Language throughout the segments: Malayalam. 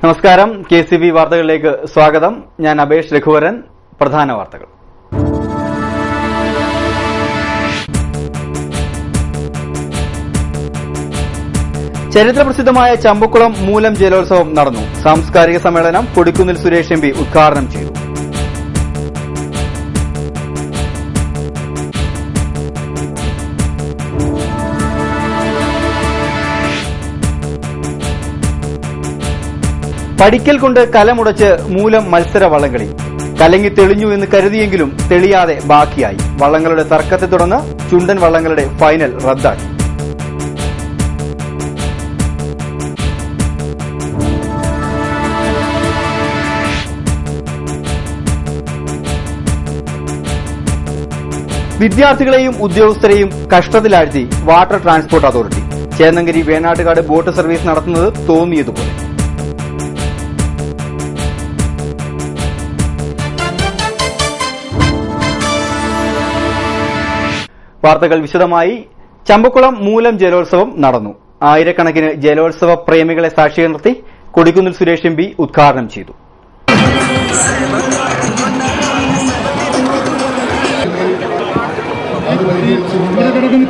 നമസ്കാരം. KCB വാർത്തകളിലേക്ക് സ്വാഗതം. ഞാൻ അബേഷ് രഘുവരൻ. പ്രധാന വാർത്തകൾ. ചരിത്രപ്രസിദ്ധമായ ചമ്പക്കുളം മൂലം ജലോത്സവം നടന്നു. സാംസ്കാരിക സമ്മേളനം കൊടിക്കുന്നിൽ സുരേഷ് MP ഉദ്ഘാടനം ചെയ്തു. പഠിക്കൽ കൊണ്ട് കലമുടച്ച് മൂലം മത്സര വള്ളംകളി. കലങ്ങി തെളിഞ്ഞു എന്ന് കരുതിയെങ്കിലും തെളിയാതെ ബാക്കിയായി. വള്ളങ്ങളുടെ തർക്കത്തെ തുടർന്ന് ചുണ്ടൻ വള്ളങ്ങളുടെ ഫൈനൽ റദ്ദാക്കി. വിദ്യാർത്ഥികളെയും ഉദ്യോഗസ്ഥരെയും കഷ്ടത്തിലാഴ്ത്തി water transport authority. Chennankari Venattukad boat service നടത്തുന്നത് തോന്നിയതുപോലെ. വാർത്തകൾ വിശദമായി. ചമ്പക്കുളം മൂലം ജലോത്സവം നടന്നു. ആയിരക്കണക്കിന് ജലോത്സവ പ്രേമികളെ സാക്ഷിയായി നിർത്തി കൊടിക്കുന്നിൽ സുരേഷ് MP ഉദ്ഘാടനം ചെയ്തു.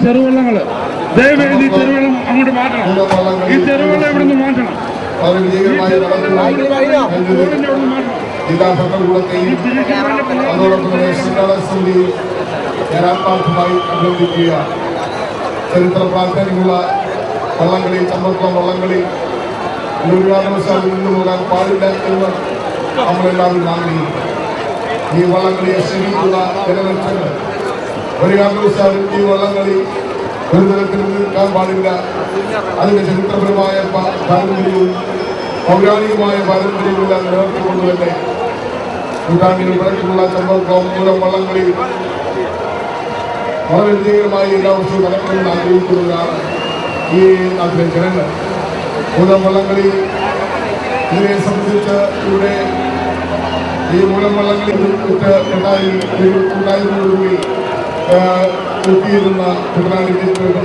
ചെറുവള്ളങ്ങൾ ദയവേദി ചെറുവെള്ളം അങ്ങോട്ട് മാറ്റണം. ഈ ചെറുവെള്ളം ഇവിടെ നിന്ന് മാറ്റണം. ജില്ലാ ഭരണകൂടത്തെയും അതോടൊപ്പം തന്നെ ശൃംഖലാസമിതിയും ഞാൻ ആത്മാർത്ഥമായി അഭിനന്ദിക്കുക. ചരിത്ര പ്രാധാന്യമുള്ള വള്ളംകളി, ചമ്പക്കുളം വള്ളംകളി ഒരു കാരണവശാലും നിന്നു പോകാൻ പാടില്ല എന്ന് നമ്മളെല്ലാവരും ആഗ്രഹിക്കുന്നു. ഈ വള്ളംകളിയെ സ്നേഹിക്കുന്ന ജനലക്ഷങ്ങൾ ഒരു കാരണവശാലും ഈ വള്ളംകളി ഒരു തരത്തിൽ നിൽക്കാൻ പാടില്ല. അതിന്റെ ചരിത്രപരമായ പാരമ്പര്യവും പൗരാണികമായ പാരമ്പര്യമെല്ലാം നിലനിർത്തിക്കൊണ്ട് തന്നെ നൂറ്റാണ്ടുകൾ പഴക്കമുള്ള ചമ്പക്കുളം മൂലം വള്ളംകളി വളരെ വിജയകരമായി എല്ലാ വർഷവും നടക്കണമെന്ന് ആഗ്രഹിക്കുന്നവരാണ് ഈ നാട്ടിലെ ജനങ്ങൾ. മൂലം വള്ളംകളി ഇതിനെ സംബന്ധിച്ച് ഇവിടെ ഈ മൂലം വള്ളംകളി 2000 രൂപ എത്തിയിരുന്ന കുട്ടനാട്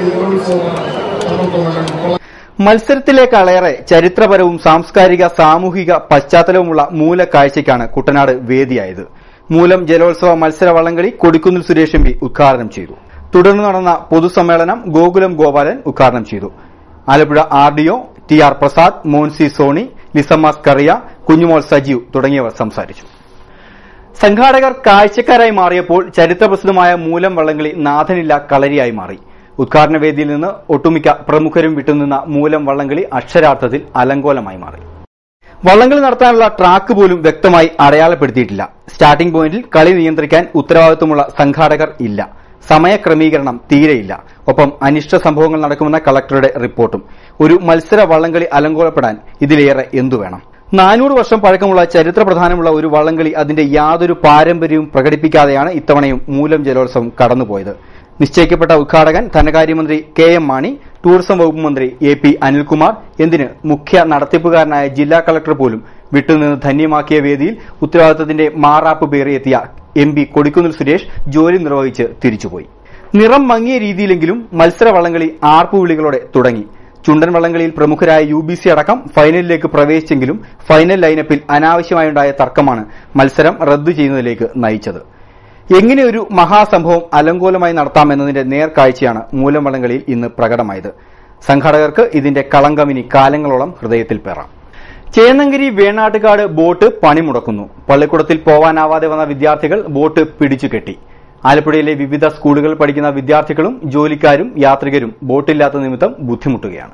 ജലോത്സവമാണ് ചമ്പക്കുളം വള്ളം. മത്സരത്തിലേക്കാളേറെ ചരിത്രപരവും സാംസ്കാരിക സാമൂഹിക പശ്ചാത്തലവുമുള്ള മൂലക്കാഴ്ചയ്ക്കാണ് കുട്ടനാട് വേദിയായത്. മൂലം ജലോത്സവ മത്സര വള്ളംകളി കൊടിക്കുന്നിൽ സുരേഷ് MP ഉദ്ഘാടനം ചെയ്തു. തുടർന്ന് നടന്ന പൊതുസമ്മേളനം ഗോകുലം ഗോപാലൻ ഉദ്ഘാടനം ചെയ്തു. ആലപ്പുഴ RDO TR പ്രസാദ്, മോൻസി സോണി, ലിസമാസ് കറിയ, കുഞ്ഞുമോൾ സജീവ് തുടങ്ങിയവർ സംസാരിച്ചു. സംഘാടകർ കാഴ്ചക്കാരായി മാറിയപ്പോൾ ചരിത്രപ്രസിദ്ധമായ മൂലം വള്ളംകളി നാഥനില്ല കളരിയായി മാറി. ഉദ്ഘാടന വേദിയിൽ നിന്ന് ഒട്ടുമിക്ക പ്രമുഖരും വിട്ടുനിന്ന മൂലം വള്ളംകളി അക്ഷരാർത്ഥത്തിൽ അലങ്കോലമായി മാറി. വള്ളംകളി നടത്താനുള്ള ട്രാക്ക് പോലും വ്യക്തമായി അടയാളപ്പെടുത്തിയിട്ടില്ല. സ്റ്റാർട്ടിംഗ് പോയിന്റിൽ കളി നിയന്ത്രിക്കാൻ ഉത്തരവാദിത്വമുള്ള സംഘാടകർ ഇല്ല. സമയക്രമീകരണം തീരെയില്ല. ഒപ്പം അനിഷ്ട സംഭവങ്ങൾ നടക്കുമെന്ന കളക്ടറുടെ റിപ്പോർട്ടും. ഒരു മത്സര വള്ളംകളി അലങ്കോലപ്പെടാൻ ഇതിലേറെ എന്തുവേണം? 400 വർഷം പഴക്കമുള്ള ചരിത്രപ്രധാനമുള്ള ഒരു വള്ളംകളി അതിന്റെ യാതൊരു പാരമ്പര്യവും പ്രകടിപ്പിക്കാതെയാണ് ഇത്തവണയും മൂലം ജലോത്സവം കടന്നുപോയത്. നിശ്ചയിക്കപ്പെട്ട ഉദ്ഘാടകൻ ധനകാര്യമന്ത്രി KM മാണി, ടൂറിസം വകുപ്പ് മന്ത്രി AP അനിൽകുമാർ, എന്തിന് മുഖ്യ നടത്തിപ്പുകാരനായ ജില്ലാ കളക്ടർ പോലും വിട്ടുനിന്ന് ധന്യമാക്കിയ വേദിയിൽ ഉത്തരവാദിത്തത്തിന്റെ മാറാപ്പ് പേറിയെത്തിയ MP കൊടിക്കുന്നിൽ സുരേഷ് ജോലി നിർവഹിച്ച് തിരിച്ചുപോയി. നിറം മങ്ങിയ രീതിയിലെങ്കിലും മത്സര വള്ളംകളി ആർപ്പുവിളികളോടെ തുടങ്ങി. ചുണ്ടൻ വള്ളംകളിയിൽ പ്രമുഖരായ UBC അടക്കം ഫൈനലിലേക്ക് പ്രവേശിച്ചെങ്കിലും ഫൈനൽ ലൈനപ്പിൽ അനാവശ്യമായുണ്ടായ തർക്കമാണ് മത്സരം റദ്ദു ചെയ്യുന്നതിലേക്ക് നയിച്ചത്. എങ്ങനെ ഒരു മഹാസംഭവം അലങ്കോലമായി നടത്താമെന്നതിന്റെ നേർക്കാഴ്ചയാണ് മൂലം വള്ളംകളിയിൽ ഇന്ന് പ്രകടമായത്. സംഘാടകർക്ക് ഇതിന്റെ കളങ്കമിനി കാലങ്ങളോളം ഹൃദയത്തിൽ പേറാം. ചേന്നങ്കരി വേണാട്ടുകാട് ബോട്ട് പണിമുടക്കുന്നു. പള്ളിക്കൂടത്തിൽ പോവാനാവാതെ വന്ന വിദ്യാർത്ഥികൾ ബോട്ട് പിടിച്ചുകെട്ടി. ആലപ്പുഴയിലെ വിവിധ സ്കൂളുകളിൽ പഠിക്കുന്ന വിദ്യാർത്ഥികളും ജോലിക്കാരും യാത്രികരും ബോട്ടില്ലാത്ത നിമിത്തം ബുദ്ധിമുട്ടുകയാണ്.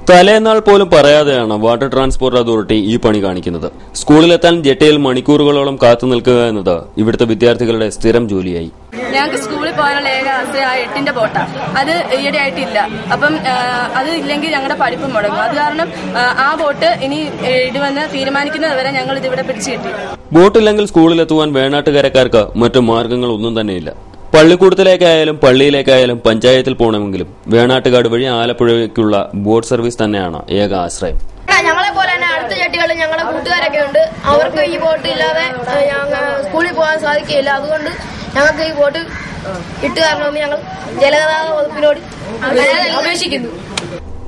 തലേന്നാൾ പോലും പറയാതെയാണ് വാട്ടർ ട്രാൻസ്പോർട്ട് അതോറിറ്റി ഈ പണി കാണിക്കുന്നത്. സ്കൂളിലെത്താൻ ജെട്ടിയിൽ മണിക്കൂറുകളോളം കാത്തു നിൽക്കുക എന്നത് ഇവിടുത്തെ വിദ്യാർത്ഥികളുടെ സ്ഥിരം ജോലിയായി. ഞങ്ങൾക്ക് സ്കൂളിൽ പോകാനുള്ള ഏക ആശ്രയം ആ 8ന്റെ ബോട്ടാണ്. അത് ഈയിടെ ആയിട്ടില്ല. അപ്പം അത് ഇല്ലെങ്കിൽ ഞങ്ങളുടെ പഠിപ്പ് മുടങ്ങും. അത് കാരണം ആ ബോട്ട് ഇനി ഇടുവെന്ന് തീരുമാനിക്കുന്നത് വരെ ഞങ്ങൾ ഇതിവിടെ പിടിച്ചു കിട്ടി. ബോട്ടില്ലെങ്കിൽ സ്കൂളിലെത്തുവാൻ വേണാട്ടുകരക്കാർക്ക് മറ്റു മാർഗങ്ങളൊന്നും തന്നെയില്ല. പള്ളിക്കൂടത്തിലേക്കായാലും പള്ളിയിലേക്കായാലും പഞ്ചായത്തിൽ പോകണമെങ്കിലും വേണാട്ടുകാട് വഴി ആലപ്പുഴയ്ക്കുള്ള ബോട്ട് സർവീസ് തന്നെയാണ് ഏക ആശ്രയം. ഞങ്ങളെ പോലെ തന്നെ അടുത്ത ചെട്ടികളിൽ ഞങ്ങളുടെ കൂട്ടുകാരൊക്കെ ഉണ്ട്. അവർക്ക് ഈ ബോട്ട് ഇല്ലാതെ സ്കൂളിൽ പോകാൻ സാധിക്കില്ല. അതുകൊണ്ട് ഞങ്ങൾക്ക് ഈ ബോട്ട് ഇട്ട് തരണമെന്ന് ഞങ്ങൾ ജലഗതാഗത വകുപ്പിനോട് അപേക്ഷിക്കുന്നു.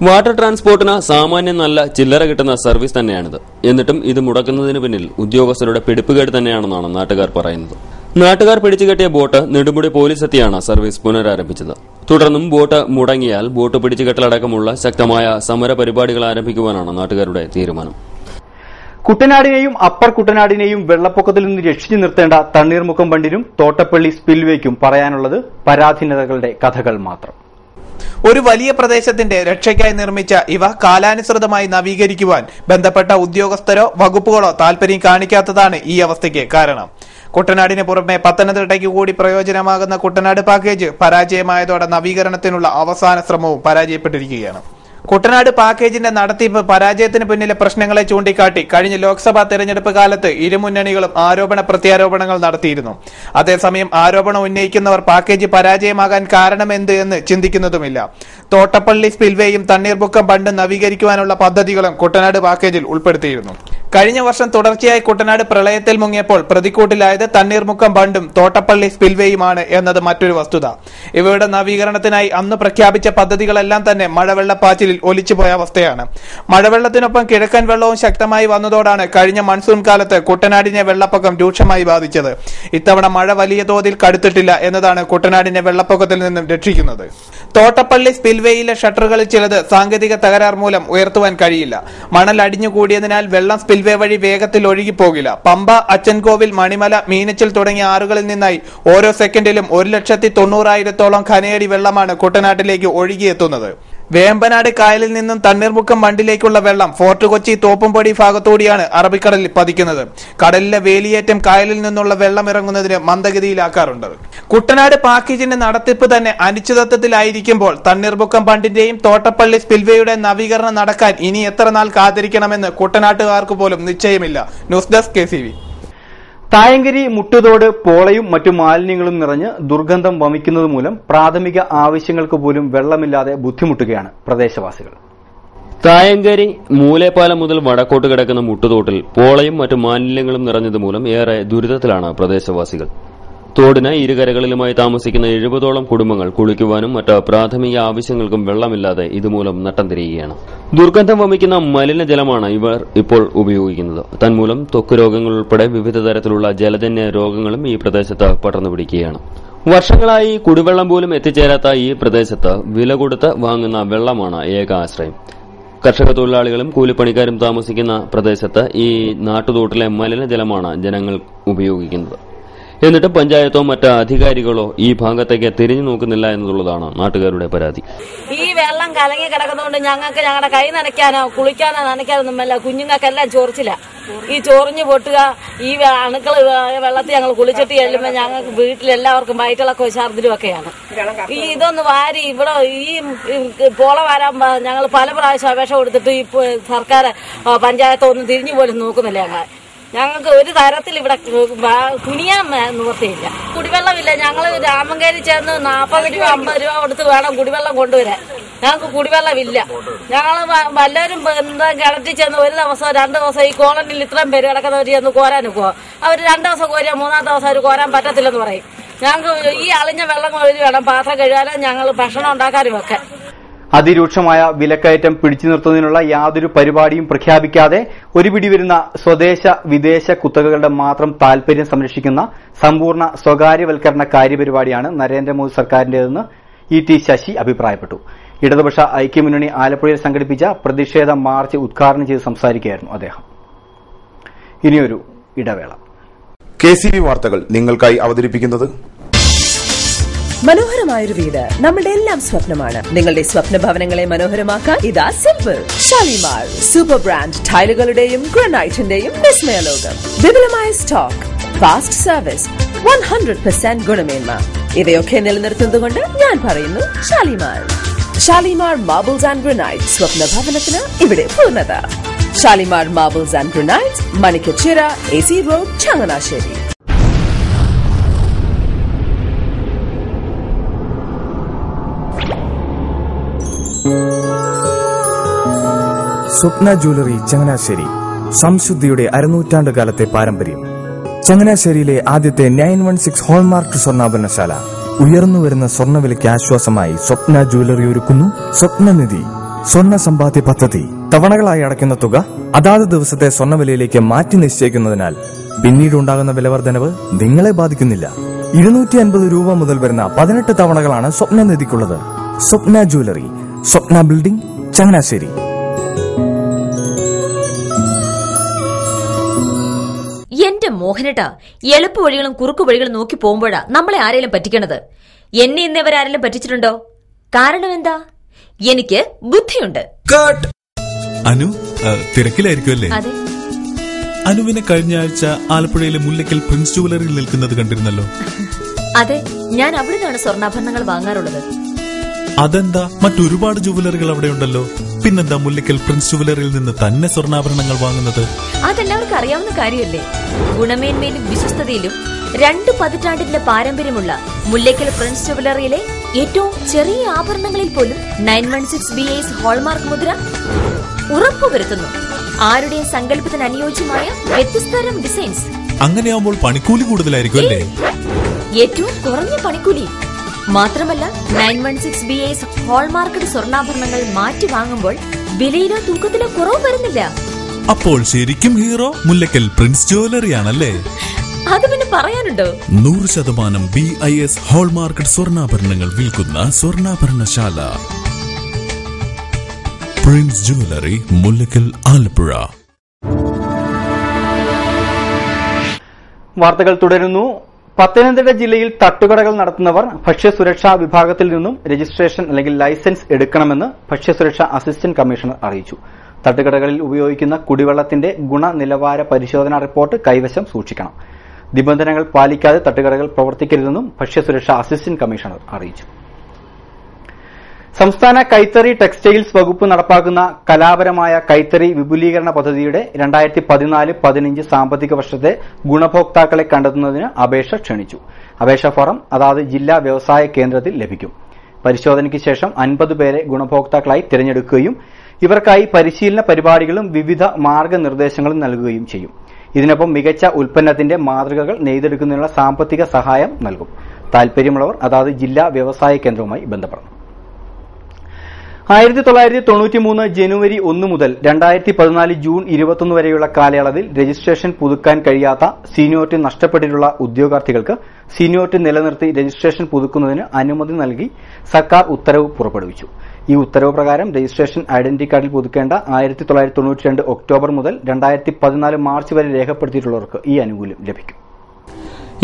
വാട്ടർ ട്രാൻസ്പോർട്ടിന് സാമാന്യം നല്ല ചില്ലറ കിട്ടുന്ന സർവീസ് തന്നെയാണിത്. എന്നിട്ടും ഇത് മുടക്കുന്നതിന് പിന്നിൽ ഉദ്യോഗസ്ഥരുടെ പിടിപ്പുകേട് തന്നെയാണെന്നാണ് നാട്ടുകാർ പറയുന്നത്. നാട്ടുകാർ പിടിച്ചുകെട്ടിയ ബോട്ട് നെടുമുടി പോലീസ് എത്തിയാണ് സർവീസ് പുനരാരംഭിച്ചത്. തുടർന്നും ബോട്ട് മുടങ്ങിയാൽ ബോട്ട് പിടിച്ചുകെട്ടലടക്കമുള്ള ശക്തമായ സമര പരിപാടികൾ ആരംഭിക്കുവാനാണ് നാട്ടുകാരുടെ തീരുമാനം. കുട്ടനാടിനെയും അപ്പർ കുട്ടനാടിനെയും വെള്ളപ്പൊക്കത്തിൽ നിന്ന് രക്ഷിച്ചു നിർത്തേണ്ട തണ്ണീർമുക്കം ബണ്ടിനും തോട്ടപ്പള്ളി സ്പിൽവേക്കും പറയാനുള്ളത് പരാധീനതകളുടെ കഥകൾ മാത്രം. ഒരു വലിയ പ്രദേശത്തിന്റെ രക്ഷയ്ക്കായി നിർമ്മിച്ച ഇവ കാലാനുസൃതമായി നവീകരിക്കുവാൻ ബന്ധപ്പെട്ട ഉദ്യോഗസ്ഥരോ വകുപ്പുകളോ താൽപര്യം കാണിക്കാത്തതാണ് ഈ അവസ്ഥയ്ക്ക് കാരണം. കുട്ടനാടിന് പുറമെ പത്തനംതിട്ടയ്ക്ക് കൂടി പ്രയോജനമാകുന്ന കുട്ടനാട് പാക്കേജ് പരാജയമായതോടെ നവീകരണത്തിനുള്ള അവസാന ശ്രമവും പരാജയപ്പെട്ടിരിക്കുകയാണ്. കുട്ടനാട് പാക്കേജിന്റെ നടത്തിപ്പ് പരാജയത്തിന് പിന്നിലെ പ്രശ്നങ്ങളെ ചൂണ്ടിക്കാട്ടി കഴിഞ്ഞ ലോക്സഭാ തെരഞ്ഞെടുപ്പ് കാലത്ത് ഇരുമുന്നണികളും ആരോപണ പ്രത്യാരോപണങ്ങൾ നടത്തിയിരുന്നു. അതേസമയം ആരോപണം ഉന്നയിക്കുന്നവർ പാക്കേജ് പരാജയമാകാൻ കാരണമെന്ത് എന്ന് ചിന്തിക്കുന്നതുമില്ല. തോട്ടപ്പള്ളി സ്പിൽവേയും തണ്ണീർമുക്കം ബണ്ടും നവീകരിക്കുവാനുള്ള പദ്ധതികളും കുട്ടനാട് പാക്കേജിൽ ഉൾപ്പെടുത്തിയിരുന്നു. കഴിഞ്ഞ വർഷം തുടർച്ചയായി കുട്ടനാട് പ്രളയത്തിൽ മുങ്ങിയപ്പോൾ പ്രതിക്കൂട്ടിലായത് തണ്ണീർമുക്കം ബണ്ടും തോട്ടപ്പള്ളി സ്പിൽവേയുമാണ് എന്നത് മറ്റൊരു വസ്തുത. ഇവയുടെ നവീകരണത്തിനായി അന്ന് പ്രഖ്യാപിച്ച പദ്ധതികളെല്ലാം തന്നെ മഴവെള്ളപ്പാച്ചിൽ ഒലിച്ചുപോയ അവസ്ഥയാണ്. മഴവെള്ളത്തിനൊപ്പം കിഴക്കൻ വെള്ളവും ശക്തമായി വന്നതോടാണ് കഴിഞ്ഞ മൺസൂൺ കാലത്ത് കുട്ടനാടിനെ വെള്ളപ്പൊക്കം രൂക്ഷമായി ബാധിച്ചത്. ഇത്തവണ മഴ വലിയ തോതിൽ കടുത്തിട്ടില്ല എന്നതാണ് കുട്ടനാടിനെ വെള്ളപ്പൊക്കത്തിൽ നിന്നും രക്ഷിക്കുന്നത്. തോട്ടപ്പള്ളി സ്പിൽവേയിലെ ഷട്ടറുകളിൽ ചിലത് സാങ്കേതിക തകരാർ മൂലം ഉയർത്തുവാൻ കഴിയില്ല. മണൽ അടിഞ്ഞുകൂടിയതിനാൽ വെള്ളം സ്പിൽവേ വഴി വേഗത്തിൽ ഒഴുകിപ്പോകില്ല. പമ്പ, അച്ചൻകോവിൽ, മണിമല, മീനച്ചിൽ തുടങ്ങിയ ആറുകളിൽ നിന്നായി ഓരോ സെക്കൻഡിലും 1,90,000 ഖനയടി വെള്ളമാണ് കുട്ടനാട്ടിലേക്ക് ഒഴുകിയെത്തുന്നത്. വേമ്പനാട് കായലിൽ നിന്നും തണ്ണീർമുക്കം ബണ്ടിലേക്കുള്ള വെള്ളം ഫോർട്ട് കൊച്ചി തോപ്പുംപടി ഭാഗത്തൂടിയാണ് അറബിക്കടലിൽ പതിക്കുന്നത്. കടലിലെ വേലിയേറ്റം കായലിൽ നിന്നുള്ള വെള്ളം ഇറങ്ങുന്നതിന് മന്ദഗതിയിലാക്കാറുണ്ട്. കുട്ടനാട് പാക്കേജിന്റെ നടത്തിപ്പ് തന്നെ അനിശ്ചിതത്വത്തിലായിരിക്കുമ്പോൾ തണ്ണീർമുക്കം ബണ്ടിന്റെയും തോട്ടപ്പള്ളി സ്പിൽവേയുടെ നവീകരണം നടക്കാൻ ഇനി എത്ര നാൾ കാത്തിരിക്കണമെന്ന് കുട്ടനാട്ടുകാർക്ക് പോലും നിശ്ചയമില്ല. News desk KCV. തായങ്കരി മുട്ടുതോട് പോളയും മറ്റു മാലിന്യങ്ങളും നിറഞ്ഞ് ദുർഗന്ധം വമിക്കുന്നത് മൂലം പ്രാഥമിക ആവശ്യങ്ങൾക്ക് പോലും വെള്ളമില്ലാതെ ബുദ്ധിമുട്ടുകയാണ് പ്രദേശവാസികൾ. തായങ്കരി മൂലേപ്പാലം മുതൽ വടക്കോട്ട് കിടക്കുന്ന മുട്ടുതോട്ടിൽ പോളയും മറ്റു മാലിന്യങ്ങളും നിറഞ്ഞതുമൂലം ഏറെ ദുരിതത്തിലാണ് പ്രദേശവാസികൾ. തോടിന് ഇരുകരകളിലുമായി താമസിക്കുന്ന 70ഓളം കുടുംബങ്ങൾ കുളിക്കുവാനും മറ്റ് പ്രാഥമിക ആവശ്യങ്ങൾക്കും വെള്ളമില്ലാതെ ഇതുമൂലം നട്ടം തിരിയുകയാണ്. ദുർഗന്ധം വമിക്കുന്ന മലിനജലമാണ് ഇവർ ഇപ്പോൾ ഉപയോഗിക്കുന്നത്. തന്മൂലം ത്വക്ക് രോഗങ്ങൾ ഉൾപ്പെടെ വിവിധ തരത്തിലുള്ള ജലജന്യ രോഗങ്ങളും ഈ പ്രദേശത്ത് പടർന്നു പിടിക്കുകയാണ്. വർഷങ്ങളായി കുടിവെള്ളം പോലും എത്തിച്ചേരാത്ത ഈ പ്രദേശത്ത് വില കൊടുത്ത് വാങ്ങുന്ന വെള്ളമാണ് ഏക ആശ്രയം. കർഷക തൊഴിലാളികളും കൂലിപ്പണിക്കാരും താമസിക്കുന്ന പ്രദേശത്ത് ഈ നാട്ടുതോട്ടിലെ മലിനജലമാണ് ജനങ്ങൾ ഉപയോഗിക്കുന്നത്. എന്നിട്ട് പഞ്ചായത്തോ മറ്റ് അധികാരികളോ ഈ ഭാഗത്തേക്ക് തിരിഞ്ഞു നോക്കുന്നില്ല എന്നുള്ളതാണ് നാട്ടുകാരുടെ പരാതി. ഈ വെള്ളം കലങ്ങി കിടക്കുന്നതുകൊണ്ട് ഞങ്ങൾക്ക് ഞങ്ങളുടെ കൈ നനയ്ക്കാനോ കുളിക്കാനോ നനയ്ക്കാനൊന്നുമല്ല, കുഞ്ഞുങ്ങൾക്കെല്ലാം ചോർച്ചില്ല. ഈ ചൊറിഞ്ഞു പൊട്ടുക, ഈ അണുക്കൾ വെള്ളത്തിൽ ഞങ്ങൾ കുളിച്ചിട്ട് ചെല്ലുമ്പോൾ ഞങ്ങൾക്ക് വീട്ടിലെല്ലാവർക്കും വയറ്റിളക്കോ ഛർദിലും ഒക്കെയാണ്. ഈ ഇതൊന്ന് വാരി ഇവിടെ ഈ പോള വാരാൻ ഞങ്ങൾ പല പ്രാവശ്യം അപേക്ഷ കൊടുത്തിട്ട് ഈ സർക്കാർ പഞ്ചായത്ത് ഒന്നും തിരിഞ്ഞു പോലും നോക്കുന്നില്ല. ഞങ്ങൾക്ക് ഒരു തരത്തിൽ ഇവിടെ കുനിയാൻ നിവൃത്തിയില്ല. കുടിവെള്ളമില്ല. ഞങ്ങൾ രാമങ്കേരി ചേർന്ന് 40 രൂപ 50 രൂപ കൊടുത്ത് വേണം കുടിവെള്ളം കൊണ്ടുവരാൻ. ഞങ്ങൾക്ക് കുടിവെള്ളമില്ല. ഞങ്ങൾ വല്ലവരും എന്താ കിണറ്റിൽ ചെന്ന് ഒരു ദിവസം 2 ദിവസം ഈ കോളനിയിൽ ഇത്രയും പേര് കിടക്കുന്നവർ ചെന്ന് കോരാൻ നിൽക്കുമോ? അവർ 2 ദിവസം കോരിയാൽ 3-ാം ദിവസം അവർ കോരാൻ പറ്റത്തില്ലെന്ന് പറയും. ഞങ്ങൾക്ക് ഈ അളിഞ്ഞ വെള്ളം കോരി വേണം പാത്രം കഴുകാനും ഞങ്ങൾ ഭക്ഷണം ഉണ്ടാക്കാനും ഒക്കെ. അതിരൂക്ഷമായ വിലക്കയറ്റം പിടിച്ചു നിർത്തുന്നതിനുള്ള യാതൊരു പരിപാടിയും പ്രഖ്യാപിക്കാതെ ഒരു പിടി വരുന്ന സ്വദേശ വിദേശ കുത്തകകളുടെ മാത്രം താൽപര്യം സംരക്ഷിക്കുന്ന സമ്പൂർണ്ണ സ്വകാര്യവൽക്കരണ കാര്യപരിപാടിയാണ് നരേന്ദ്രമോദി സർക്കാരിന്റേതെന്ന് ET ശശി അഭിപ്രായപ്പെട്ടു. ഇടതുപക്ഷ ഐക്യമുന്നണി ആലപ്പുഴയിൽ സംഘടിപ്പിച്ച പ്രതിഷേധ മാർച്ച് ഉദ്ഘാടനം ചെയ്ത് സംസാരിക്കുകയായിരുന്നു അദ്ദേഹം. ഇനിയൊരു ഇടവേള. KCV വാർത്തകൾ നിങ്ങൾക്കായി അവതരിപ്പിക്കുന്നത് മനോഹരമായൊരു വീട് നമ്മുടെ എല്ലാം സ്വപ്നമാണ്. നിങ്ങളുടെ സ്വപ്ന ഭവനങ്ങളെ മനോഹരമാക്കാൻ ഇതാ സിമ്പിൾ. ഷാലിമാർ സൂപ്പർ ബ്രാൻഡ് ടൈലുകളുടെയും ഗ്രാനൈറ്റിന്റെയും വിസ്മയ ലോകം. വിപുലമായ സ്റ്റോക്ക്, ഫാസ്റ്റ് സർവീസ്, 100% ഗുണമേന്മ ഇവയൊക്കെ നിലനിർത്തുന്നതുകൊണ്ട് ഞാൻ പറയുന്നു Shalimar. Shalimar marbles and granite, സ്വപ്ന ഭവനത്തിന് ഇവിടെ പൂർണ്ണത. Shalimar marbles and granite, Manikkachira, AC road, Changanassery. Swapna jewellery Changanassery, സംശുദ്ധിയുടെ അരനൂറ്റാണ്ട് കാലത്തെ പാരമ്പര്യം. ചങ്ങനാശ്ശേരിയിലെ ആദ്യത്തെ 916 ഹോൾമാർക്ക് സ്വർണ്ണാഭരണശാല. ഉയർന്നുവരുന്ന സ്വർണ്ണവിലയ്ക്ക് ആശ്വാസമായി സ്വപ്ന ജ്വല്ലറി ഒരുക്കുന്നു സ്വപ്നനിധി. സ്വർണ്ണ സമ്പാദ്യ പദ്ധതി. തവണകളായി അടയ്ക്കുന്ന തുക അതാത് ദിവസത്തെ സ്വർണ്ണവിലയിലേക്ക് മാറ്റി നിശ്ചയിക്കുന്നതിനാൽ പിന്നീട് ഉണ്ടാകുന്ന വിലവർദ്ധനവ് നിങ്ങളെ ബാധിക്കുന്നില്ല. 250 രൂപ മുതൽ വരുന്ന 18 തവണകളാണ് സ്വപ്നനിധിക്കുള്ളത്. സ്വപ്ന ജ്വല്ലറി, സ്വപ്ന ബിൽഡിംഗ്, ചങ്ങനാശ്ശേരി. എന്റെ മോഹനേട്ടാ, എളുപ്പ വഴികളും കുറുക്കു വഴികളും നോക്കി പോകുമ്പോഴാ നമ്മളെ ആരെങ്കിലും പറ്റിക്കണത്. എന്നെ ഇന്നവരാരെങ്കിലും പറ്റിച്ചിട്ടുണ്ടോ? കാരണം എന്താ? എനിക്ക് ബുദ്ധിയുണ്ട്. അനു തിരക്കിലായിരിക്കും അല്ലേ? അതെ. അനുവിനെ കഴിഞ്ഞ ആഴ്ച ആലപ്പുഴയിലെ മുല്ലയ്ക്കൽ പ്രിൻസ് ജുവലറിയിൽ നിൽക്കുന്നത് കണ്ടിരുന്നല്ലോ. അതെ, ഞാൻ അവിടെ നിന്നാണ് സ്വർണ്ണാഭരണങ്ങൾ വാങ്ങാറുള്ളത്. അതെന്താ, മറ്റൊരുപാട് ജുവലറികൾ അവിടെ ഉണ്ടല്ലോ, പിന്നെന്താ മുല്ലയ്ക്കൽ പ്രിൻസ് ജുവലറിയിൽ നിന്ന് തന്നെ സ്വർണ്ണാഭരണങ്ങൾ വാങ്ങുന്നത്? അതെല്ലാവർക്കും അറിയാവുന്ന കാര്യമല്ലേ. ഗുണമേന്മയിലും വിശ്വസ്തതയിലും 2 പതിറ്റാണ്ടിന്റെ പാരമ്പര്യമുള്ള മുല്ലയ്ക്കൽ പ്രിൻസ് ജുവലറിയിലെ ഏറ്റവും ചെറിയ ആഭരണങ്ങളിൽ പോലും 916 BIS ഹോൾമാർക്ക് മുദ്ര ഉറപ്പുവരുത്തുന്നു. ആരുടെയും സങ്കല്പത്തിന് അനുയോജ്യമായ വ്യത്യസ്തതരം ഡിസൈൻസ്. അങ്ങനെയാവുമ്പോൾ പണിക്കൂലി കൂടുതലായിരിക്കും അല്ലേ? ഏറ്റവും കുറഞ്ഞ പണിക്കൂലി. മാത്രമല്ല 916 BIS ഹോൾമാർക്കഡ് സ്വർണ്ണാഭരണങ്ങൾ മാറ്റി വാങ്ങുമ്പോൾ വിലയിലോ തൂക്കത്തിലോ കുറവ് വരുന്നില്ല. അപ്പോൾ ശരിക്കും ഹീറോ മുല്ലയ്ക്കൽ പ്രിൻസ് ജുവലറിയാണല്ലേ? അത് പിന്നെ പറയാനുണ്ടോ? 100% BIS ഹോൾമാർക്കഡ് സ്വർണ്ണാഭരണങ്ങൾ വിൽക്കുന്ന സ്വർണ്ണാഭരണശാല പ്രിൻസ് ജുവലറി, മുല്ലയ്ക്കൽ, ആലപ്പുഴ. വാർത്തകൾ തുടരുന്നു. പത്തനംതിട്ട ജില്ലയിൽ തട്ടുകടകൾ നടത്തുന്നവർ ഭക്ഷ്യസുരക്ഷാ വിഭാഗത്തിൽ നിന്നും രജിസ്ട്രേഷൻ അല്ലെങ്കിൽ ലൈസൻസ് എടുക്കണമെന്ന് ഭക്ഷ്യസുരക്ഷാ അസിസ്റ്റന്റ് കമ്മീഷണർ അറിയിച്ചു. തട്ടുകടകളിൽ ഉപയോഗിക്കുന്ന കുടിവെള്ളത്തിന്റെ ഗുണനിലവാര പരിശോധനാ റിപ്പോർട്ട് കൈവശം സൂക്ഷിക്കണം. നിബന്ധനകൾ പാലിക്കാതെ തട്ടുകടകൾ പ്രവർത്തിക്കരുതെന്നും ഭക്ഷ്യസുരക്ഷാ അസിസ്റ്റന്റ് കമ്മീഷണർ അറിയിച്ചു. സംസ്ഥാന കൈത്തറി ടെക്സ്റ്റൈൽസ് വകുപ്പ് നടപ്പാക്കുന്ന കലാപരമായ കൈത്തറി വിപുലീകരണ പദ്ധതിയുടെ 2014-15 സാമ്പത്തിക വർഷത്തെ ഗുണഭോക്താക്കളെ കണ്ടെത്തുന്നതിന് അപേക്ഷ ക്ഷണിച്ചു. അപേക്ഷാ ഫോറം അതാത് ജില്ലാ വ്യവസായ കേന്ദ്രത്തിൽ ലഭിക്കും. പരിശോധനയ്ക്ക് ശേഷം 50 പേരെ ഗുണഭോക്താക്കളായി തിരഞ്ഞെടുക്കുകയും ഇവർക്കായി പരിശീലന പരിപാടികളും വിവിധ മാർഗനിർദ്ദേശങ്ങളും നൽകുകയും ചെയ്യും. ഇതിനൊപ്പം മികച്ച ഉൽപ്പന്നത്തിന്റെ മാതൃകകൾ നെയ്തെടുക്കുന്നതിനുള്ള സാമ്പത്തിക സഹായം നൽകും. താൽപര്യമുള്ളവർ അതാത് ജില്ലാ വ്യവസായ കേന്ദ്രവുമായി ബന്ധപ്പെടണം. 1993 ജനുവരി 1 മുതൽ 2014 ജൂൺ 21 വരെയുള്ള കാലയളവിൽ രജിസ്ട്രേഷൻ പുതുക്കാൻ കഴിയാത്ത സീനിയോറിറ്റി നഷ്ടപ്പെട്ടിട്ടുള്ള ഉദ്യോഗാർത്ഥികൾക്ക് സീനിയോറിറ്റി നിലനിർത്തി രജിസ്ട്രേഷൻ പുതുക്കുന്നതിന് അനുമതി നൽകി സർക്കാർ ഉത്തരവ് പുറപ്പെടുവിച്ചു. ഈ ഉത്തരവ് പ്രകാരം രജിസ്ട്രേഷൻ ഐഡന്റിറ്റി കാർഡിൽ പുതുക്കേണ്ട 1992 ഒക്ടോബർ മുതൽ 2014 മാർച്ച് വരെ രേഖപ്പെടുത്തിയിട്ടുള്ളവർക്ക് ഈ ആനുകൂല്യം ലഭിക്കും.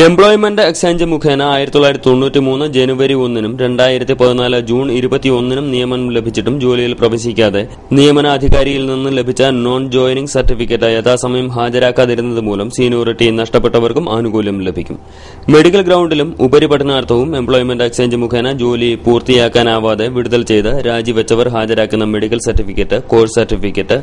എംപ്ലോയ്മെന്റ് എക്സ്ചേഞ്ച് മുഖേന 1993 ജനുവരി 1-നും 2014 ജൂൺ 21-നും നിയമനം ലഭിച്ചിട്ടും ജോലിയിൽ പ്രവേശിക്കാതെ നിയമനാധികാരിയിൽ നിന്ന് ലഭിച്ച നോൺ ജോയിനിംഗ് സർട്ടിഫിക്കറ്റ് യഥാസമയം ഹാജരാക്കാതിരുന്നത് മൂലം സീനിയോറിറ്റി നഷ്ടപ്പെട്ടവർക്കും ആനുകൂല്യം ലഭിക്കും. മെഡിക്കൽ ഗ്രൌണ്ടിലും ഉപരിപഠനാർത്ഥവും എംപ്ലോയ്മെന്റ് എക്സ്ചേഞ്ച് മുഖേന ജോലി പൂർത്തിയാക്കാനാവാതെ വിടുതൽ ചെയ്ത് രാജിവെച്ചവർ ഹാജരാക്കുന്ന medical certificate, course certificate,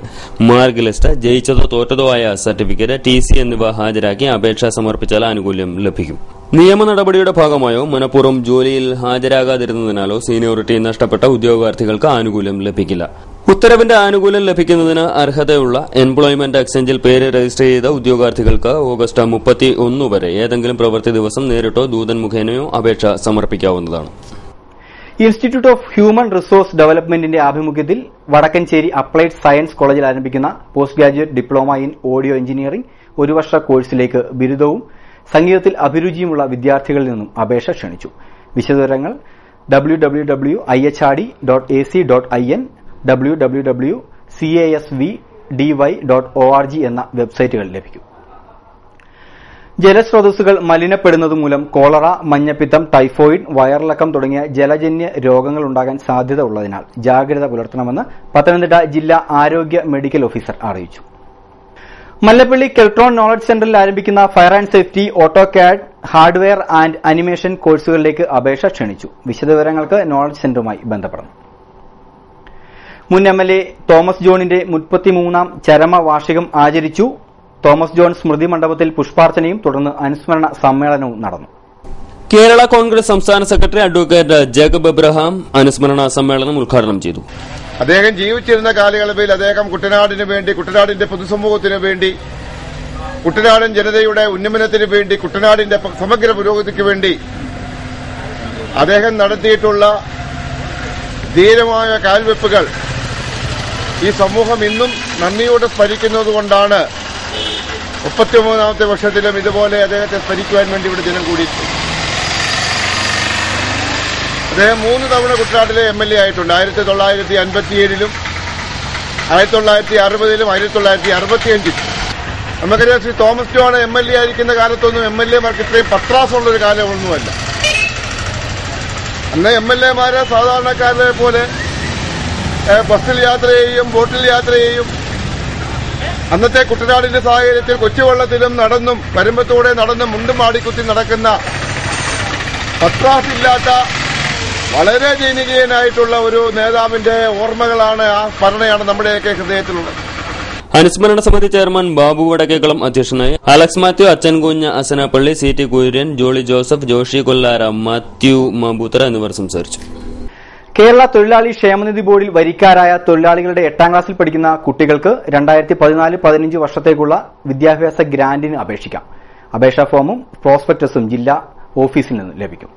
mark list, ജയിച്ചതോ തോറ്റതോ ആയ സർട്ടിഫിക്കറ്റ്, TC എന്നിവ ഹാജരാക്കി അപേക്ഷ സമർപ്പിച്ചാൽ ആനുകൂല്യം ലഭിക്കും. നിയമ നടപടിയുടെ ഭാഗമായോ മനഃപൂർവ്വം ജോലിയിൽ ഹാജരാകാതിരുന്നതിനാലോ സീനിയോറിറ്റി നഷ്ടപ്പെട്ട ഉദ്യോഗാർത്ഥികൾക്ക് ആനുകൂല്യം ലഭിക്കില്ല. ഉത്തരവിന്റെ ആനുകൂല്യം ലഭിക്കുന്നതിന് അർഹതയുള്ള എംപ്ലോയ്മെന്റ് എക്സ്ചേഞ്ചിൽ പേര് രജിസ്റ്റർ ചെയ്ത ഉദ്യോഗാർത്ഥികൾക്ക് ഓഗസ്റ്റ് 31 വരെ ഏതെങ്കിലും പ്രവൃത്തി ദിവസം നേരിട്ടോ ദൂതൻ മുഖേനയോ അപേക്ഷ സമർപ്പിക്കാവുന്നതാണ്. ഇൻസ്റ്റിറ്റ്യൂട്ട് ഓഫ് ഹ്യൂമൻ റിസോഴ്സ് ഡെവലപ്മെന്റിന്റെ ആഭിമുഖ്യത്തിൽ വടക്കഞ്ചേരി അപ്ലൈഡ് സയൻസ് കോളേജിൽ ആരംഭിക്കുന്ന post graduate diploma in audio engineering 1 വർഷ കോഴ്സിലേക്ക് ബിരുദവും സംഗീതത്തിൽ അഭിരുചിയുമുള്ള വിദ്യാർത്ഥികളിൽ നിന്നും അപേക്ഷ ക്ഷണിച്ചു. വിശദവിവരങ്ങൾ www.ihrd.ac.in, www.casvdy.org എന്ന വെബ്സൈറ്റുകളിൽ ലഭിക്കും. ജലസ്രോതസ്സുകൾ മലിനപ്പെടുന്നതുമൂലം കോളറ, മഞ്ഞപ്പിത്തം, ടൈഫോയിഡ്, വയറിളക്കം തുടങ്ങിയ ജലജന്യ രോഗങ്ങൾ ഉണ്ടാകാൻ സാധ്യത ഉള്ളതിനാൽ ജാഗ്രത പുലർത്തണമെന്ന് പത്തനംതിട്ട ജില്ലാ ആരോഗ്യ മെഡിക്കൽ ഓഫീസർ അറിയിച്ചു. മല്ലപ്പള്ളി കെൽട്രോൺ നോളജ് സെന്ററിൽ ആരംഭിക്കുന്ന fire and safety, AutoCAD, hardware and animation കോഴ്സുകളിലേക്ക് അപേക്ഷ ക്ഷണിച്ചു. വിശദവിവരങ്ങൾക്ക് നോളജ് സെന്ററുമായി ബന്ധപ്പെടണം. മുൻ MLA തോമസ് ജോണിന്റെ 33ാം ചരമവാർഷികം ആചരിച്ചു. തോമസ് ജോൺ സ്മൃതി മണ്ഡപത്തിൽ പുഷ്പാർച്ചനയും തുടർന്ന് അനുസ്മരണ സമ്മേളനവും നടന്നു. കേരള കോൺഗ്രസ് സംസ്ഥാന സെക്രട്ടറി അഡ്വക്കേറ്റ് ജേക്കബ് എബ്രഹാം അനുസ്മരണ സമ്മേളനം ഉദ്ഘാടനം ചെയ്തു. അദ്ദേഹം ജീവിച്ചിരുന്ന കാലയളവിൽ അദ്ദേഹം കുട്ടനാടിന് വേണ്ടി, കുട്ടനാടിന്റെ പൊതുസമൂഹത്തിന് വേണ്ടി, കുട്ടനാടൻ ജനതയുടെ ഉന്നമനത്തിന് വേണ്ടി, കുട്ടനാടിന്റെ സമഗ്ര പുരോഗതിക്ക് വേണ്ടി അദ്ദേഹം നടത്തിയിട്ടുള്ള ധീരമായ കാൽവെപ്പുകൾ ഈ സമൂഹം ഇന്നും നന്ദിയോടെ സ്മരിക്കുന്നത് കൊണ്ടാണ് 33ാമത്തെ വർഷത്തിലും ഇതുപോലെ അദ്ദേഹത്തെ സ്മരിക്കുവാൻ വേണ്ടി ഇവിടെ ജനം കൂടിയിട്ടുണ്ട്. അദ്ദേഹം 3 തവണ കുട്ടനാട്ടിലെ MLA ആയിട്ടുണ്ട്. 1957-ലും 1960-ലും 1965-ലും. നമുക്കറിയാം, ശ്രീ തോമസ് ജോൺ MLA ആയിരിക്കുന്ന കാലത്തൊന്നും MLA-മാർക്ക് ഇത്രയും പത്രാസുള്ളൊരു കാലമൊന്നുമല്ല. അന്ന് MLA-മാരെ സാധാരണക്കാരെ പോലെ ബസ്സിൽ യാത്ര ചെയ്യും, ബോട്ടിൽ യാത്ര ചെയ്യും. അന്നത്തെ കുട്ടനാടിന്റെ സാഹചര്യത്തിൽ കൊച്ചുവെള്ളത്തിലും നടന്നും വരുമ്പത്തൂടെ നടന്നും മുണ്ടും ആടിക്കുത്തി നടക്കുന്ന പത്രാസില്ലാത്ത വളരെ ജനകീയനായിട്ടുള്ള ഒരു നേതാവിന്റെ ഓർമ്മകളാണ്, ആ സ്മരണയാണ് നമ്മുടെയൊക്കെ ഹൃദയത്തിലുള്ളത്. അനുസ്മരണ സമിതി ചെയർമാൻ ബാബു വടക്കേക്കളം അധ്യക്ഷനായി. അലക്സ് മാത്യു, അച്ചൻകുഞ്ഞ്, അസനപ്പള്ളി, CT കുര്യൻ, ജോളി ജോസഫ്, ജോഷി കൊല്ലാര, മാത്യു മാബൂത്തറ എന്നിവർ സംസാരിച്ചു. കേരള തൊഴിലാളി ക്ഷേമനിധി ബോർഡിൽ വരിക്കാരായ തൊഴിലാളികളുടെ 8ാം ക്ലാസ്സിൽ പഠിക്കുന്ന കുട്ടികൾക്ക് 2014-15 വർഷത്തേക്കുള്ള വിദ്യാഭ്യാസ ഗ്രാന്റിന് അപേക്ഷിക്കാം. അപേക്ഷാ ഫോമും പ്രോസ്പെക്ടസും ജില്ലാ ഓഫീസിൽ നിന്ന് ലഭിക്കും.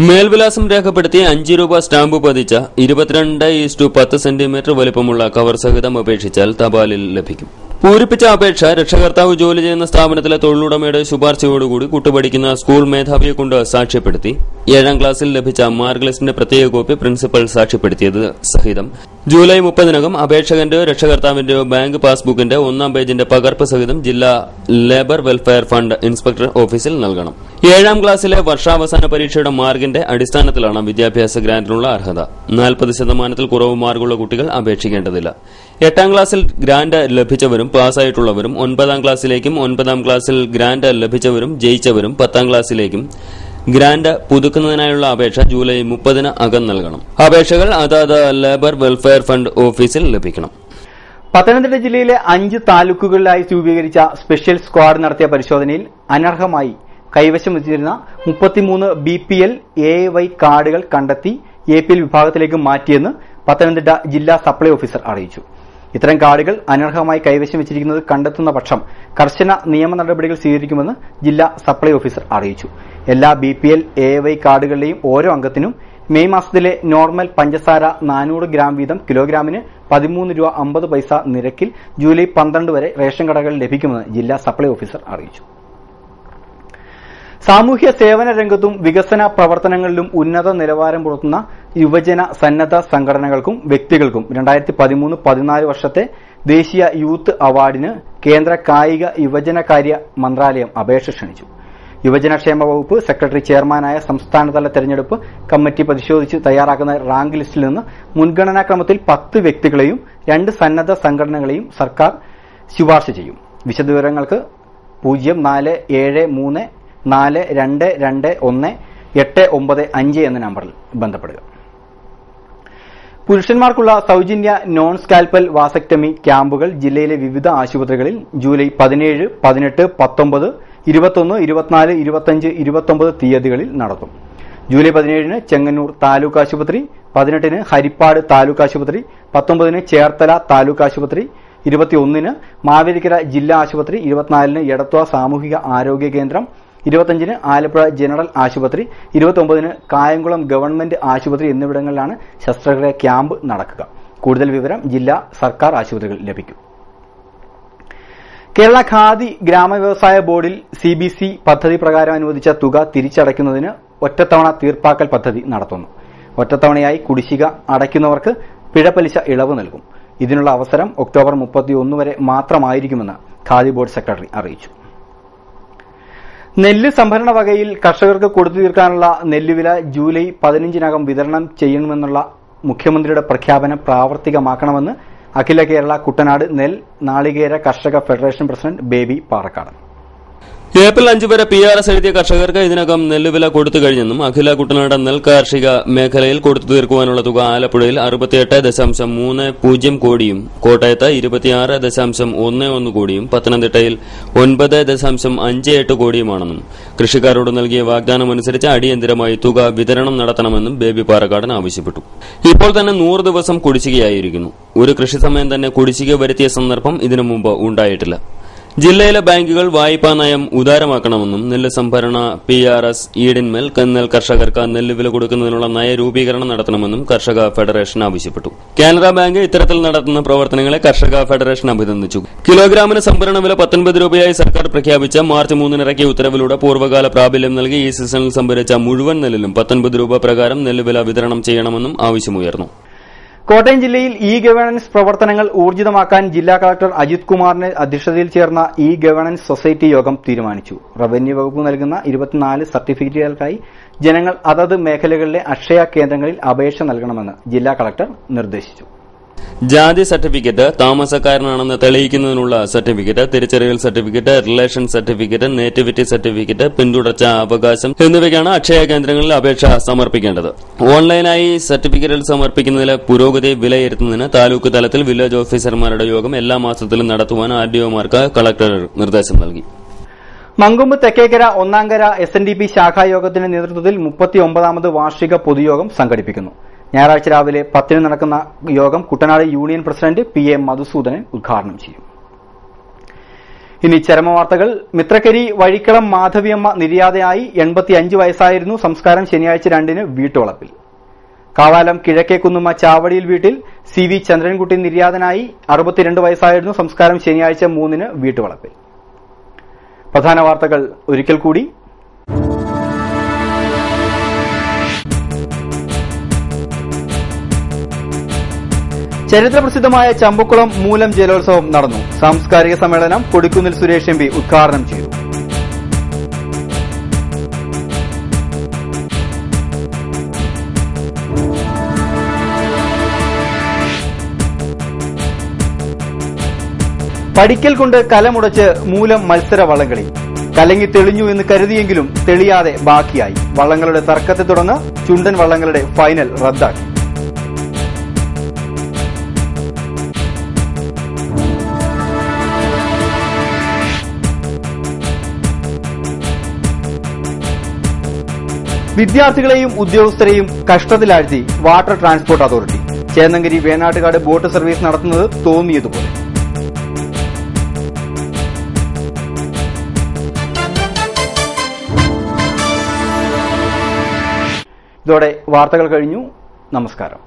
മേൽവിലാസം രേഖപ്പെടുത്തി 5 രൂപ സ്റ്റാമ്പ് പതിച്ച 22:10 സെന്റിമീറ്റർ വലിപ്പമുള്ള കവർ സഹിതം അപേക്ഷിച്ചാൽ തപാലിൽ ലഭിക്കും. പൂരിപ്പിച്ച അപേക്ഷ രക്ഷകർത്താവ് ജോലി ചെയ്യുന്ന സ്ഥാപനത്തിലെ തൊഴിലുടമയുടെ ശുപാർശയോടുകൂടി കുട്ടുപഠിക്കുന്ന സ്കൂൾ മേധാവിയെ കൊണ്ട് സാക്ഷ്യപ്പെടുത്തി 7ാം ക്ലാസ്സിൽ ലഭിച്ച മാർക്ക് ലിസ്റ്റിന്റെ പ്രത്യേക കോപ്പി പ്രിൻസിപ്പൽ സാക്ഷ്യപ്പെടുത്തിയത് സഹിതം ജൂലൈ 30-നകം അപേക്ഷകന്റെയോ രക്ഷകർത്താവിന്റെയോ ബാങ്ക് പാസ്ബുക്കിന്റെ 1ാം പേജിന്റെ പകർപ്പ് സഹിതം ജില്ലാ ലേബർ വെൽഫെയർ ഫണ്ട് ഇൻസ്പെക്ടർ ഓഫീസിൽ നൽകണം. 7ാം ക്ലാസ്സിലെ വർഷാവസാന പരീക്ഷയുടെ മാർക്കിന്റെ അടിസ്ഥാനത്തിലാണ് വിദ്യാഭ്യാസ ഗ്രാന്റിനുള്ള അർഹത. 40% കുറവ് മാർക്കുള്ള കുട്ടികൾ അപേക്ഷിക്കേണ്ടതില്ല. 8ാം ക്ലാസ്സിൽ ഗ്രാന്റ് ലഭിച്ചവരും പാസ്സായിട്ടുള്ളവരും 9ാം ക്ലാസ്സിലേക്കും 9ാം ക്ലാസ്സിൽ ഗ്രാന്റ് ലഭിച്ചവരും ജയിച്ചവരും 10ാം ക്ലാസ്സിലേക്കും ഗ്രാന്റ് പുതുക്കുന്നതിനായുള്ള അപേക്ഷ ജൂലൈ 30-ന് അകം നൽകണം. അപേക്ഷകൾ അതാത് ലേബർ വെൽഫെയർ ഫണ്ട് ഓഫീസിൽ ലഭിക്കണം. പത്തനംതിട്ട ജില്ലയിലെ 5 താലൂക്കുകളിലായി രൂപീകരിച്ച സ്പെഷ്യൽ സ്ക്വാഡ് നടത്തിയ പരിശോധനയിൽ അനർഹമായി കൈവശം വെച്ചിരുന്ന 33 BPL AY കാർഡുകൾ കണ്ടെത്തി APL വിഭാഗത്തിലേക്ക് മാറ്റിയെന്ന് പത്തനംതിട്ട ജില്ലാ സപ്ലൈ ഓഫീസർ അറിയിച്ചു. ഇത്തരം കാർഡുകൾ അനർഹമായി കൈവശം വെച്ചിരിക്കുന്നത് കണ്ടെത്തുന്ന പക്ഷം കർശന നിയമ നടപടികൾ സ്വീകരിക്കുമെന്ന് ജില്ലാ സപ്ലൈ ഓഫീസർ അറിയിച്ചു. എല്ലാ BPL AY കാർഡുകളിലെയും ഓരോ അംഗത്തിനും മെയ് മാസത്തിലെ നോർമൽ പഞ്ചസാര 400 ഗ്രാം വീതം കിലോഗ്രാമിന് 13.50 രൂപ നിരക്കിൽ ജൂലൈ 12 വരെ റേഷൻ കടകളിൽ ലഭിക്കുമെന്ന് ജില്ലാ സപ്ലൈ ഓഫീസർ അറിയിച്ചു. സാമൂഹ്യ സേവന രംഗത്തും വികസന പ്രവർത്തനങ്ങളിലും ഉന്നത നിലവാരം പുലർത്തുന്ന യുവജന സന്നദ്ധ സംഘടനകൾക്കും വ്യക്തികൾക്കും 2013-14 വർഷത്തെ ദേശീയ യൂത്ത് അവാർഡിന് കേന്ദ്ര കായിക യുവജനകാര്യ മന്ത്രാലയം അപേക്ഷ ക്ഷണിച്ചു. യുവജനക്ഷേമ വകുപ്പ് സെക്രട്ടറി ചെയർമാനായ സംസ്ഥാനതല തെരഞ്ഞെടുപ്പ് കമ്മിറ്റി പരിശോധിച്ച് തയ്യാറാക്കുന്ന റാങ്ക് ലിസ്റ്റിൽ നിന്ന് മുൻഗണനാക്രമത്തിൽ 10 വ്യക്തികളെയും 2 സന്നദ്ധ സംഘടനകളെയും സർക്കാർ ശുപാർശ ചെയ്യും. വിശദവിവരങ്ങൾക്ക് 04234221-895 എന്ന നമ്പറിൽ ബന്ധപ്പെടുക. പുരുഷന്മാർക്കുള്ള സൌജന്യ നോൺ സ്കാൽപ്പൽ വാസക്ടമി ക്യാമ്പുകൾ ജില്ലയിലെ വിവിധ ആശുപത്രികളിൽ ജൂലൈ 17, 18, 19, 21, 24, 25, 29 തീയതികളിൽ നടത്തും. ജൂലൈ 17-ന് ചെങ്ങന്നൂർ താലൂക്ക് ആശുപത്രി, 18-ന് ഹരിപ്പാട് താലൂക്ക് ആശുപത്രി, 19-ന് ചേർത്തല താലൂക്ക് ആശുപത്രി, 21-ന് മാവേലിക്കര ജില്ലാ ആശുപത്രി, 24-ന് എടത്വ സാമൂഹിക ആരോഗ്യ കേന്ദ്രം, 25-ന് ആലപ്പുഴ ജനറൽ ആശുപത്രി, 29-ന് കായംകുളം ഗവൺമെന്റ് ആശുപത്രി എന്നിവിടങ്ങളിലാണ് ശസ്ത്രക്രിയ ക്യാമ്പ് നടക്കുക. കൂടുതൽ വിവരം ജില്ലാ സർക്കാർ ആശുപത്രികളിൽ ലഭിക്കും. കേരള ഖാദി ഗ്രാമ വ്യവസായ ബോർഡിൽ CBC പദ്ധതി പ്രകാരം അനുവദിച്ച തുക തിരിച്ചടയ്ക്കുന്നതിന് ഒറ്റത്തവണ തീർപ്പാക്കൽ പദ്ധതി നടത്തുന്നു. ഒറ്റത്തവണയായി കുടിശ്ശിക അടയ്ക്കുന്നവർക്ക് പിഴപലിശ ഇളവ് നൽകും. ഇതിനുള്ള അവസരം ഒക്ടോബർ 31 വരെ മാത്രമായിരിക്കുമെന്ന് ഖാദി ബോർഡ് സെക്രട്ടറി അറിയിച്ചു. നെല്ല് സംഭരണ വകയിൽ കർഷകർക്ക് കൊടുത്തു തീർക്കാനുള്ള നെല്ലുവില ജൂലൈ 15-നകം വിതരണം ചെയ്യണമെന്നുള്ള മുഖ്യമന്ത്രിയുടെ പ്രഖ്യാപനം പ്രാവർത്തികമാക്കണമെന്ന് അഖില കേരള കുട്ടനാട് നെൽ നാളികേര കർഷക federation president baby Parakkad. April 5 വരെ PRS എഴുതിയ കർഷകർക്ക് ഇതിനകം നെല്ലുവില കൊടുത്തു കഴിഞ്ഞെന്നും അഖില കുട്ടനാട് നെൽ കാർഷിക മേഖലയിൽ കൊടുത്തു തീർക്കുവാനുള്ള തുക ആലപ്പുഴയിൽ 68.30 കോടിയും, കോട്ടയത്ത് 26.11 കോടിയും, പത്തനംതിട്ടയിൽ 9.58 കോടിയുമാണെന്നും കൃഷിക്കാരോട് നൽകിയ വാഗ്ദാനമനുസരിച്ച് അടിയന്തരമായി തുക വിതരണം നടത്തണമെന്നും ബേബി പാറക്കാടൻ ആവശ്യപ്പെട്ടു. ഇപ്പോൾ തന്നെ 100 ദിവസം കുടിശ്ശികയായിരിക്കുന്നു. ഒരു കൃഷി സമയം തന്നെ കുടിശ്ശിക വരുത്തിയ സന്ദർഭം ഇതിനു മുമ്പ് ഉണ്ടായിട്ടില്ല. ജില്ലയിലെ ബാങ്കുകൾ വായ്പാ നയം ഉദാരമാക്കണമെന്നും നെല്ല് സംഭരണ PRS ഈടിന്മേൽ നെൽ കർഷകർക്ക് നെല്ല് വില കൊടുക്കുന്നതിനുള്ള നയരൂപീകരണം നടത്തണമെന്നും കർഷക ഫെഡറേഷൻ ആവശ്യപ്പെട്ടു. കാനറ ബാങ്ക് ഇത്തരത്തിൽ നടത്തുന്ന പ്രവർത്തനങ്ങളെ കർഷക ഫെഡറേഷൻ അഭിനന്ദിച്ചു. കിലോഗ്രാമിന് സംഭരണ വില 19 രൂപയായി സർക്കാർ പ്രഖ്യാപിച്ച മാർച്ച് 3 ഇറക്കിയ ഉത്തരവിലൂടെ പൂർവ്വകാല പ്രാബല്യം നൽകി ഈ സീസണിൽ സംഭരിച്ച മുഴുവൻ നെല്ലിലും 19 രൂപ പ്രകാരം നെല്ല് വില വിതരണം ചെയ്യണമെന്നും ആവശ്യമുയർന്നു. കോട്ടയം ജില്ലയിൽ ഗവേണൻസ് പ്രവർത്തനങ്ങൾ ഊർജിതമാക്കാൻ ജില്ലാ കളക്ടർ അജിത് കുമാറിന്റെ അധ്യക്ഷതയിൽ ചേർന്ന ഗവേണൻസ് സൊസൈറ്റി യോഗം തീരുമാനിച്ചു. റവന്യൂ വകുപ്പ് നൽകുന്ന 24 സർട്ടിഫിക്കറ്റുകൾക്കായി ജനങ്ങൾ അതത് മേഖലകളിലെ അക്ഷയ കേന്ദ്രങ്ങളിൽ അപേക്ഷ നൽകണമെന്ന് ജില്ലാ കളക്ടർ നിർദ്ദേശിച്ചു. ജാതി സർട്ടിഫിക്കറ്റ്, താമസക്കാരനാണെന്ന് തെളിയിക്കുന്നതിനുള്ള സർട്ടിഫിക്കറ്റ്, തിരിച്ചറിയൽ certificate, relation certificate, nativity certificate, പിന്തുടർച്ച അവകാശം എന്നിവയ്ക്കാണ് അക്ഷയ കേന്ദ്രങ്ങളിൽ അപേക്ഷ സമർപ്പിക്കേണ്ടത്. ഓൺലൈനായി സർട്ടിഫിക്കറ്റുകൾ സമർപ്പിക്കുന്നതിലെ പുരോഗതി വിലയിരുത്തുന്നതിന് താലൂക്ക് തലത്തിൽ വില്ലേജ് ഓഫീസർമാരുടെ യോഗം എല്ലാ മാസത്തിലും നടത്തുവാൻ RDOമാർക്ക് കളക്ടർ നിർദ്ദേശം നൽകി. മങ്കൊമ്പ് തെക്കേക്കര ഒന്നാംകര SNDP ശാഖായോഗത്തിന്റെ നേതൃത്വത്തിൽ 39ാമത് വാർഷിക പൊതുയോഗം സംഘടിപ്പിക്കുന്നു. ഞായറാഴ്ച രാവിലെ 10 നടക്കുന്ന യോഗം Kuttanad union president PA Madhusoodanan ഉദ്ഘാടനം ചെയ്യും. ഇനി ചരമവാർത്തകൾ. മിത്രക്കരി വഴിക്കളം മാധവിയമ്മ നിര്യാതയായി. 85 വയസ്സായിരുന്നു. സംസ്കാരം ശനിയാഴ്ച 2-ന് വീട്ടുവളപ്പിൽ. കാവാലം കിഴക്കേക്കുന്നുമ്മ ചാവടിയിൽ വീട്ടിൽ CV ചന്ദ്രൻകുട്ടി നിര്യാതനായി. 62 വയസ്സായിരുന്നു. സംസ്കാരം ശനിയാഴ്ച 3-ന് വീട്ടുവളപ്പിൽ. പ്രധാന വാർത്തകൾ ഒരിക്കൽ കൂടി. ചരിത്രപ്രസിദ്ധമായ ചമ്പക്കുളം മൂലം ജലോത്സവം നടന്നു. സാംസ്കാരിക സമ്മേളനം കൊടിക്കുന്നിൽ സുരേഷ് MP ഉദ്ഘാടനം ചെയ്തു. പടിക്കൽ കൊണ്ട് കലമുടച്ച് മൂലം മത്സര വള്ളംകളി. കലങ്ങി തെളിഞ്ഞു എന്ന് കരുതിയെങ്കിലും തെളിയാതെ ബാക്കിയായി. വള്ളങ്ങളുടെ തർക്കത്തെ തുടർന്ന് ചുണ്ടൻ വള്ളങ്ങളുടെ ഫൈനൽ റദ്ദാക്കി. വിദ്യാർത്ഥികളെയും ഉദ്യോഗസ്ഥരെയും കഷ്ടത്തിലാഴ്ത്തി water transport authority. Chennankari Venattukad boat service നടത്തുന്നത് തോന്നിയതുപോലെ. ഇതോടെ വാർത്തകൾ കഴിഞ്ഞു. നമസ്കാരം.